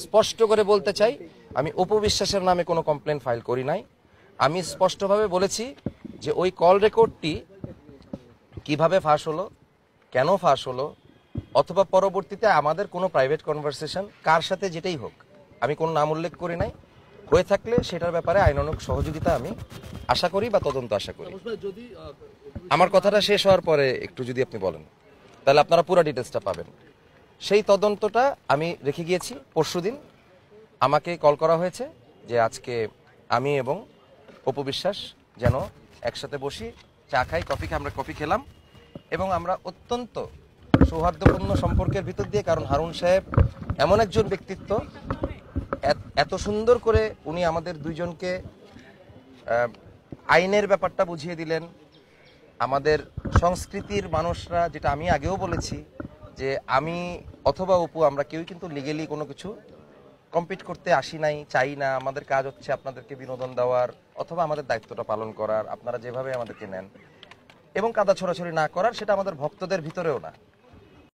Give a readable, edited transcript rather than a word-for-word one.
স্পষ্ট করে বলতে চাই, আমি অপু বিশ্বাসের নামে কোনো কমপ্লেন ফাইল করি নাই। আমি স্পষ্টভাবে বলেছি যে ওই কল রেকর্ডটি কিভাবে ফাঁস হলো, কেন ফাঁস হলো, অথবা পরবর্তীতে আমাদের কোনো প্রাইভেট কনভারসেশন কার সাথে যেটাই হোক, আমি কোনো নাম উল্লেখ করি নাই। হয়ে থাকলে সেটার ব্যাপারে আইনানুগ সহযোগিতা আমি আশা করি বা তদন্ত আশা করি। আমার কথাটা শেষ হওয়ার পরে একটু যদি আপনি বলেন, তাহলে আপনারা পুরো ডিটেলসটা পাবেন। সেই তদন্তটা আমি রেখে গিয়েছি। পরশুদিন আমাকে কল করা হয়েছে যে আজকে আমি এবং অপু বিশ্বাস যেন একসাথে বসি, চা খাই, কফি খাই। আমরা কফি খেলাম এবং আমরা অত্যন্ত সৌহার্দ্যপূর্ণ সম্পর্কের ভিতর দিয়ে, কারণ হারুন সাহেব এমন একজন ব্যক্তিত্ব, এত সুন্দর করে উনি আমাদের দুইজনকে আইনের ব্যাপারটা বুঝিয়ে দিলেন। আমাদের সংস্কৃতির মানুষরা, যেটা আমি আগেও বলেছি যে আমি অথবা অপু আমরা কেউই কিন্তু লিগেলি কোনো কিছু কম্পিট করতে আসি নাই, চাই না। আমাদের কাজ হচ্ছে আপনাদেরকে বিনোদন দেওয়ার অথবা আমাদের দায়িত্বটা পালন করার, আপনারা যেভাবে আমাদেরকে নেন, এবং কাদা ছড়াছড়ি না করার। সেটা আমাদের ভক্তদের ভিতরেও না।